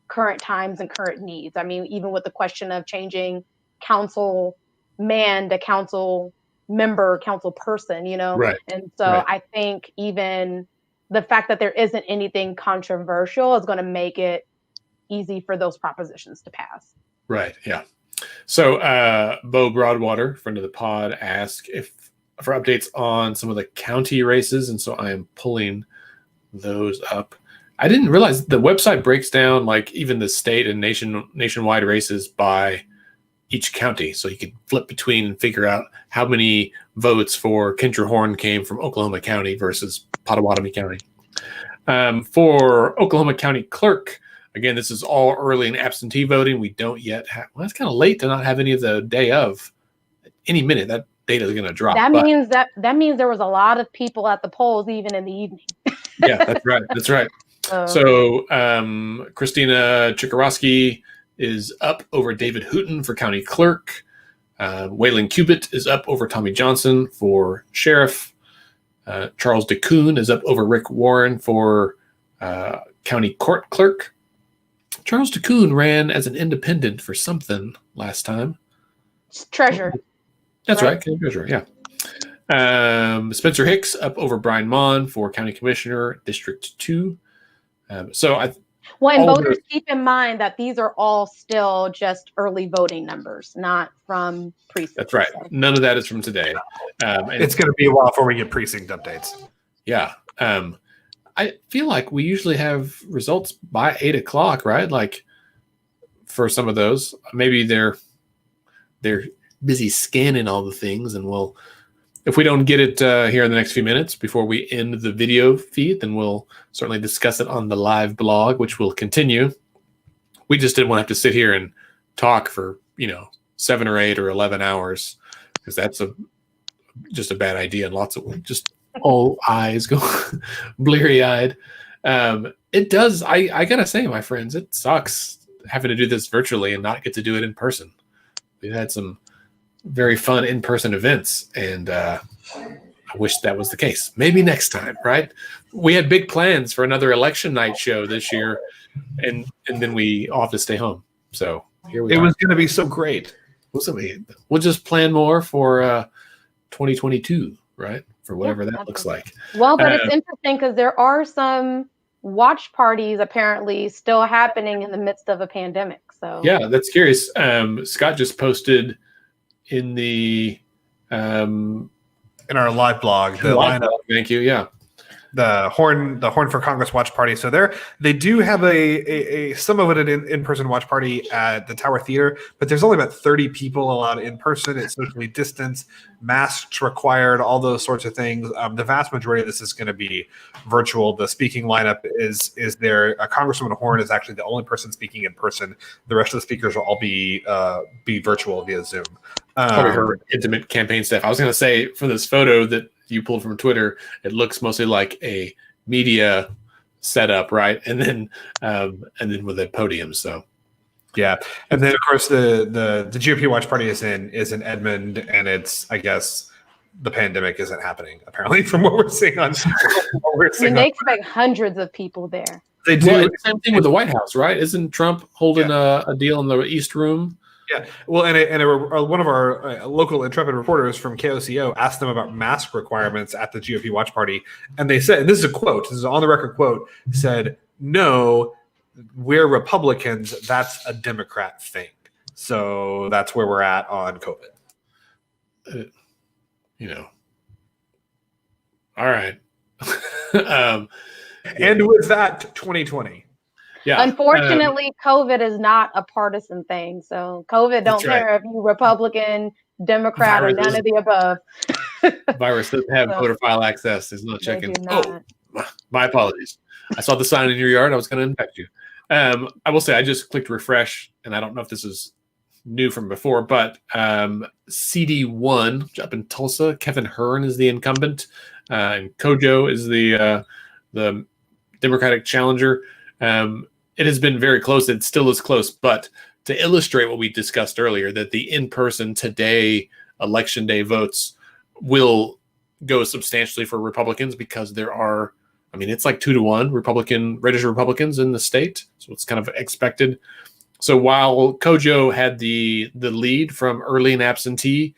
current times and current needs. I mean, even with the question of changing council man to council member, council person, Right. And so Right. I think even the fact that there isn't anything controversial is going to make it easy for those propositions to pass. Right. Yeah. So Bo Broadwater, friend of the pod, asked for updates on some of the county races, and so I am pulling those up. I didn't realize the website breaks down like even the state and nationwide races by each county, so you could flip between and figure out how many votes for Kendra Horn came from Oklahoma County versus Pottawatomie County. For Oklahoma County Clerk, again, this is all early and absentee voting. We don't yet have. Well, it's kind of late to not have any of the day of. Any minute that data is going to drop. That means there was a lot of people at the polls even in the evening. Yeah, that's right. That's right. So Christina Chikarovsky is up over David Hooten for county clerk. Waylon Cubitt is up over Tommy Johnson for sheriff. Charles DeCoon is up over Rick Warren for county court clerk. Charles DeCoon ran as an independent for something last time. Treasurer. That's right. County treasurer, yeah. Spencer Hicks up over Brian Mon for county commissioner, District 2. And voters keep in mind that these are all still just early voting numbers, not from precincts. That's right. None of that is from today. It's going to be a while before we get precinct updates. Yeah. I feel like we usually have results by 8 o'clock, right? Like for some of those, maybe they're busy scanning all the things, and if we don't get it here in the next few minutes before we end the video feed, then we'll certainly discuss it on the live blog, which will continue. We just didn't want to have to sit here and talk for 7 or 8 or 11 hours, because that's just a bad idea, and lots of just all eyes go bleary eyed. It does. I gotta say, my friends, it sucks having to do this virtually and not get to do it in person. We've had some very fun in-person events, and I wish that was the case. Maybe next time, right? We had big plans for another election night show this year, and then we all have to stay home. So here we are. It was going to be so great. We'll just plan more for 2022, right? For whatever that looks like. Well, but it's interesting because there are some watch parties apparently still happening in the midst of a pandemic. So yeah, that's curious. Scott just posted in the in our live blog the lineup. Thank you. Yeah, the Horn for Congress watch party. So they do have a some of it an in-person watch party at the Tower Theater, but there's only about 30 people allowed in person. It's socially distanced, masks required, all those sorts of things. The vast majority of this is going to be virtual. The speaking lineup is there. Congresswoman Horn is actually the only person speaking in person. The rest of the speakers will all be virtual via Zoom. Probably her intimate campaign staff. I was going to say, for this photo that you pulled from Twitter, it looks mostly like a media setup, right? And then with a podium. So Yeah, and then of course the GOP watch party is in Edmond, and it's, I guess, the pandemic isn't happening apparently from what we're seeing on. I mean, they expect hundreds of people there. They do. Well, it's the same thing with the White House, right? Isn't Trump holding a deal in the East Room? Yeah, well, one of our local intrepid reporters from KOCO asked them about mask requirements at the GOP watch party, and they said, and this is a quote, this is an on-the-record quote, said, "No, we're Republicans. That's a Democrat thing." So that's where we're at on COVID. All right. And with that, 2020. Yeah. Unfortunately, COVID is not a partisan thing. So COVID don't care if you Republican, Democrat, or none of the above. Virus doesn't have voter file access. There's no checking. Oh, my apologies. I saw the sign in your yard. I was going to infect you. I will say I just clicked refresh, and I don't know if this is new from before, but CD1 up in Tulsa, Kevin Hearn is the incumbent, and Kojo is the Democratic challenger. It has been very close. It still is close, but to illustrate what we discussed earlier, that the in-person today election day votes will go substantially for Republicans because there are, I mean, it's like 2-1 registered Republicans in the state. So it's kind of expected. So while Kojo had the lead from early and absentee,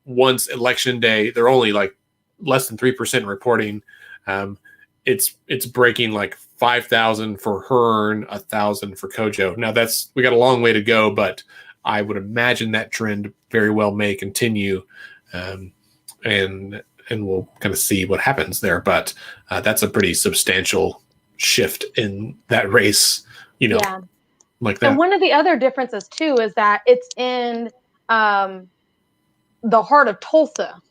once election day, they're only like less than 3% reporting. It's breaking like 5,000 for Hearn, 1,000 for Kojo. Now we got a long way to go, but I would imagine that trend very well may continue, and we'll kind of see what happens there. But that's a pretty substantial shift in that race, like that. And one of the other differences too is that it's in the heart of Tulsa,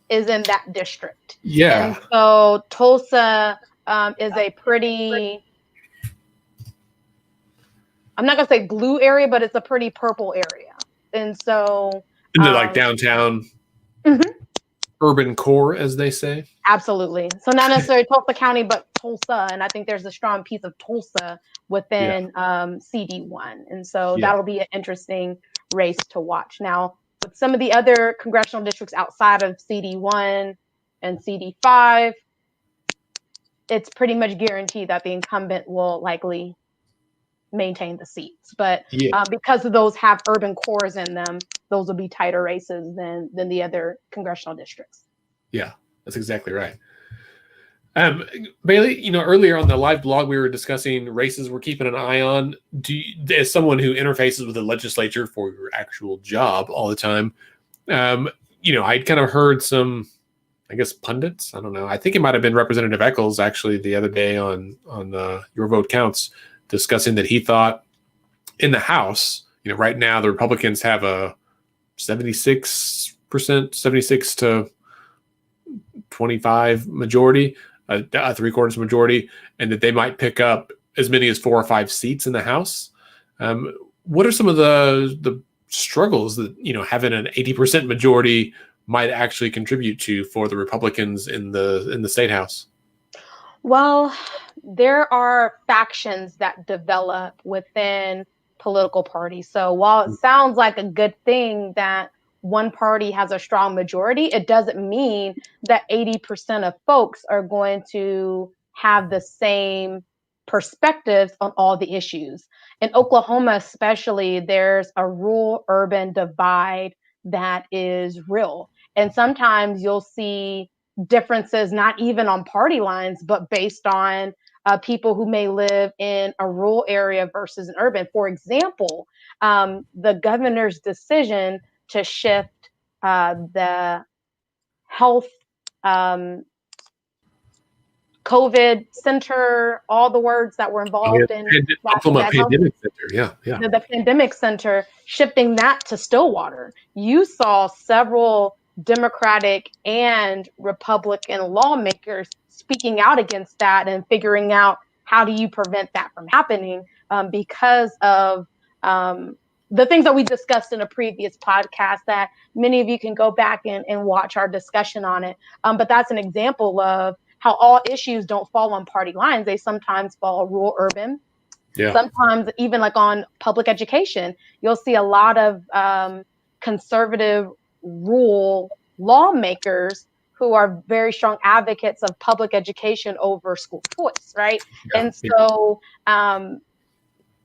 is in that district. Yeah. And so Tulsa is a pretty, I'm not going to say blue area, but it's a pretty purple area. And so. Isn't it like downtown urban core, as they say? Absolutely. So not necessarily Tulsa County, but Tulsa. And I think there's a strong piece of Tulsa within CD1. And so that'll be an interesting race to watch. Now, with some of the other congressional districts outside of CD1 and CD5, it's pretty much guaranteed that the incumbent will likely maintain the seats. But because those have urban cores in them, those will be tighter races than the other congressional districts. Yeah, that's exactly right. Bailey, earlier on the live blog, we were discussing races we're keeping an eye on. As someone who interfaces with the legislature for your actual job all the time, I'd kind of heard some, I guess, pundits. I don't know. I think it might have been Representative Eccles actually the other day on Your Vote Counts, discussing that he thought in the House, right now the Republicans have a 76 to 25 majority, a 3/4 majority, and that they might pick up as many as 4 or 5 seats in the House. What are some of the struggles that having an 80% majority might actually contribute to for the Republicans in the state House? Well, there are factions that develop within political parties. So while it sounds like a good thing that one party has a strong majority, it doesn't mean that 80% of folks are going to have the same perspectives on all the issues. In Oklahoma, especially, there's a rural-urban divide that is real. And sometimes you'll see differences, not even on party lines, but based on people who may live in a rural area versus an urban. For example, the governor's decision to shift the health COVID center, all the words that were involved in Oklahoma Pandemic Center, the pandemic center, shifting that to Stillwater. You saw several Democratic and Republican lawmakers speaking out against that and figuring out how do you prevent that from happening because of the things that we discussed in a previous podcast that many of you can go back and watch our discussion on it. But that's an example of how all issues don't fall on party lines. They sometimes fall rural urban. Yeah. Sometimes even like on public education, you'll see a lot of conservative rural lawmakers who are very strong advocates of public education over school choice, right? Yeah. And so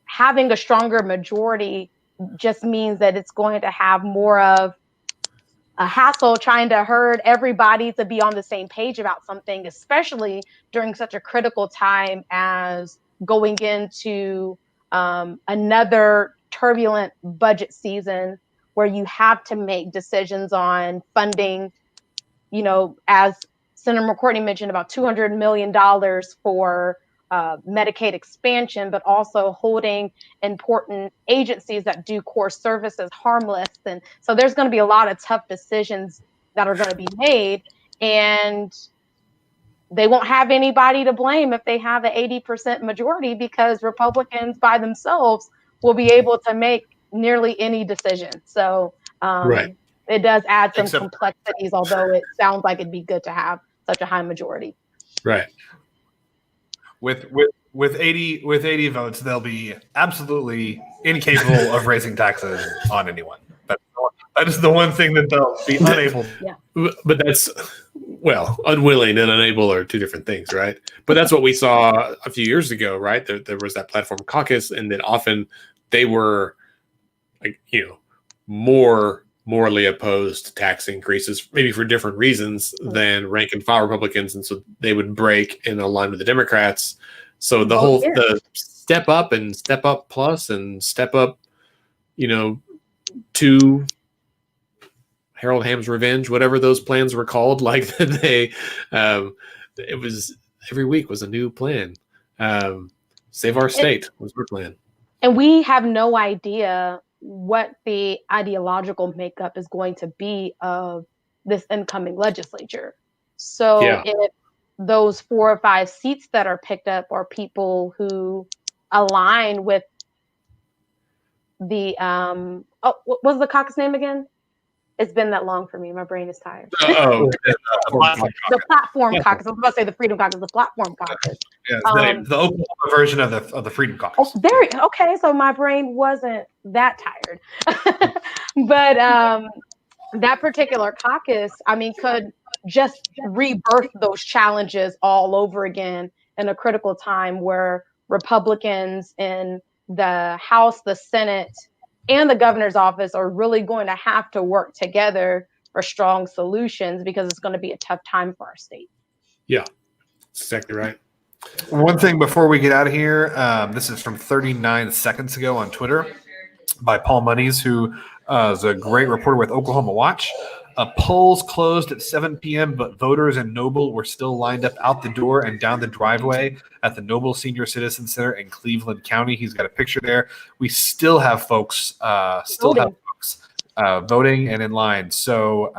having a stronger majority just means that it's going to have more of a hassle trying to herd everybody to be on the same page about something, especially during such a critical time as going into another turbulent budget season where you have to make decisions on funding, as Senator McCourtney mentioned, about $200 million for Medicaid expansion, but also holding important agencies that do core services harmless. And so there's going to be a lot of tough decisions that are going to be made, and they won't have anybody to blame if they have an 80% majority, because Republicans by themselves will be able to make nearly any decision. So Right. it does add some Except- complexities, although it sounds like it'd be good to have such a high majority. Right. With 80 votes, they'll be absolutely incapable of raising taxes on anyone. That is the one thing that they'll be unable. But that's, well, unwilling and unable are two different things, right? But that's what we saw a few years ago, right? There was that platform caucus, and then often they were, like, more morally opposed to tax increases, maybe for different reasons than rank and file Republicans, and so they would break and align with the Democrats. So the step up and step up plus and step up, to Harold Ham's Revenge, whatever those plans were called, like it was every week was a new plan. Save our state was our plan. And we have no idea what the ideological makeup is going to be of this incoming legislature. So if those 4 or 5 seats that are picked up are people who align with the what was the caucus name again? It's been that long for me. My brain is tired. The platform caucus. I was about to say the Freedom Caucus, the platform caucus. Yeah, the Oklahoma version of the Freedom Caucus. Okay, so my brain wasn't that tired. But that particular caucus, could just rebirth those challenges all over again in a critical time where Republicans in the House, the Senate, and the governor's office are really going to have to work together for strong solutions, because it's going to be a tough time for our state. Yeah, that's exactly right. One thing before we get out of here, this is from 39 seconds ago on Twitter by Paul Monies, who is a great reporter with Oklahoma Watch. Polls closed at 7 p.m., but voters in Noble were still lined up out the door and down the driveway at the Noble Senior Citizen Center in Cleveland County. He's got a picture there. We still have folks voting and in line. So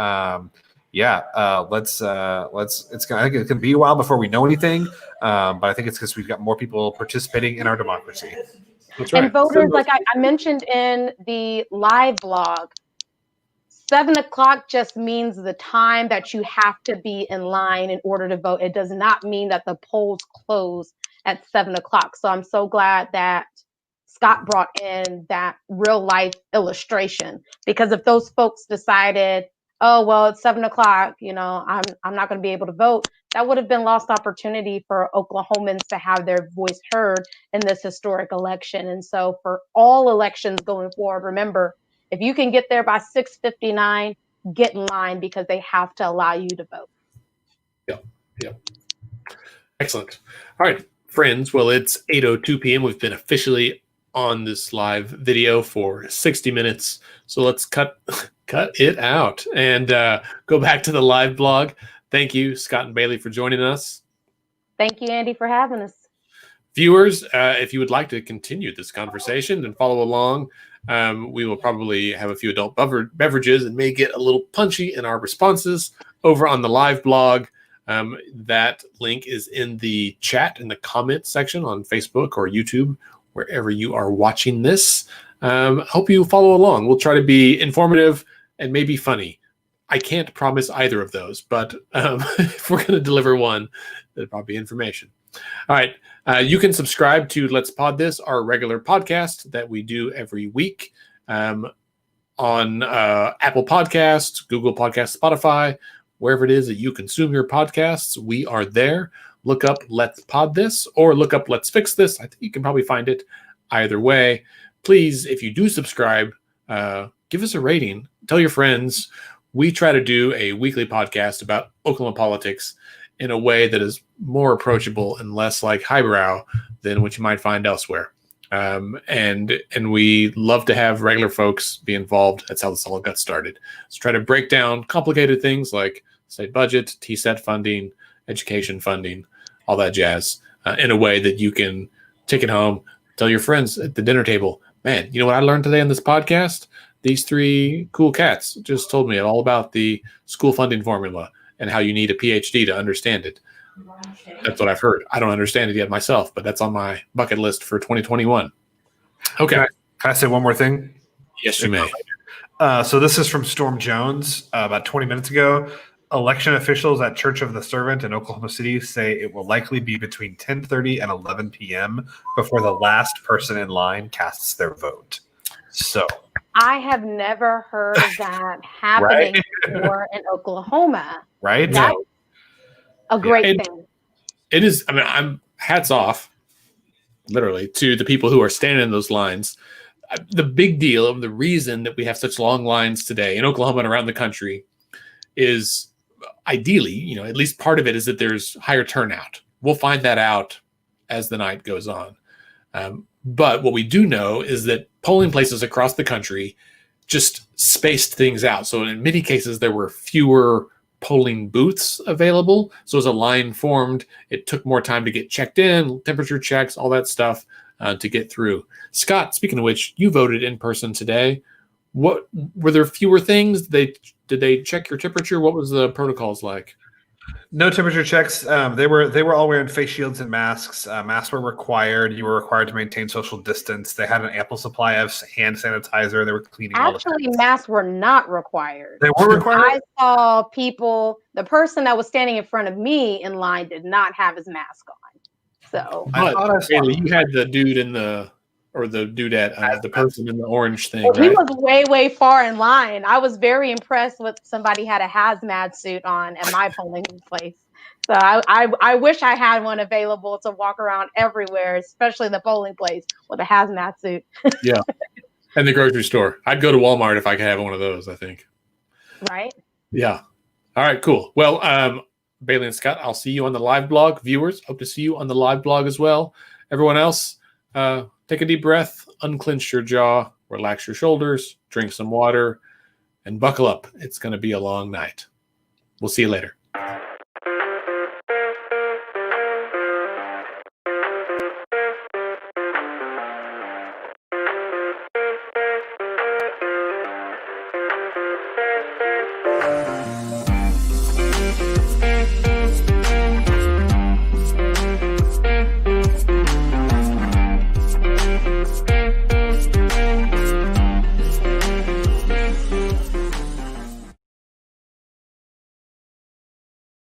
let's I think it can be a while before we know anything. But I think it's because we've got more people participating in our democracy. That's right. And voters, like I mentioned in the live blog, 7 o'clock just means the time that you have to be in line in order to vote. It does not mean that the polls close at 7 o'clock. So I'm so glad that Scott brought in that real life illustration, because if those folks decided, oh, well, it's 7 o'clock, I'm not going to be able to vote, that would have been lost opportunity for Oklahomans to have their voice heard in this historic election. And so for all elections going forward, remember, if you can get there by 6:59, get in line, because they have to allow you to vote. Yeah. Excellent. All right, friends. Well, it's 8:02 p.m. We've been officially on this live video for 60 minutes. So let's cut it out and go back to the live blog. Thank you, Scott and Bailey, for joining us. Thank you, Andy, for having us. Viewers, if you would like to continue this conversation and follow along, we will probably have a few adult beverages and may get a little punchy in our responses over on the live blog. That link is in the chat in the comment section on Facebook or YouTube, wherever you are watching this. Hope you follow along. We'll try to be informative and maybe funny. I can't promise either of those, but if we're going to deliver one, it'll probably be information. All right. You can subscribe to Let's Pod This, our regular podcast that we do every week on Apple Podcasts, Google Podcasts, Spotify, wherever it is that you consume your podcasts. We are there. Look up Let's Pod This or look up Let's Fix This. I think you can probably find it either way. Please, if you do subscribe, give us a rating. Tell your friends. We try to do a weekly podcast about Oklahoma politics in a way that is more approachable and less like highbrow than what you might find elsewhere. And we love to have regular folks be involved. That's how this all got started. Let's try to break down complicated things like state budget, TSET funding, education funding, all that jazz, in a way that you can take it home, tell your friends at the dinner table, man, you know what I learned today on this podcast? These three cool cats just told me all about the school funding formula and how you need a PhD to understand it. That's what I've heard. I don't understand it yet myself, but that's on my bucket list for 2021. Okay. Can I say one more thing? Yes, you may. So this is from Storm Jones about 20 minutes ago. Election officials at Church of the Servant in Oklahoma City say it will likely be between 10:30 and 11 p.m. before the last person in line casts their vote. So I have never heard of that happening before in Oklahoma. Right? That's a great thing. It is. I mean, I'm hats off, literally, to the people who are standing in those lines. The big deal of the reason that we have such long lines today in Oklahoma and around the country is ideally, at least part of it is that there's higher turnout. We'll find that out as the night goes on. But what we do know is that polling places across the country just spaced things out. So in many cases, there were fewer polling booths available. So as a line formed, it took more time to get checked in, temperature checks, all that stuff to get through. Scott, speaking of which, you voted in person today. What were there fewer things? Did they check your temperature? What was the protocols like? No temperature checks. They were all wearing face shields and masks. Masks were required. You were required to maintain social distance. They had an ample supply of hand sanitizer. They were cleaning. Actually, masks were not required. They were required. I saw people. The person that was standing in front of me in line did not have his mask on. So Haley, you had the dude the dudette, the person in the orange thing. He right? was way far in line. I was very impressed with somebody had a hazmat suit on at my polling place. So I wish I had one available to walk around everywhere, especially the polling place with a hazmat suit. Yeah. And the grocery store. I'd go to Walmart if I could have one of those, I think. Right? Yeah. All right, cool. Well, Bailey and Scott, I'll see you on the live blog. Viewers, hope to see you on the live blog as well. Everyone else, take a deep breath, unclench your jaw, relax your shoulders, drink some water, and buckle up. It's going to be a long night. We'll see you later.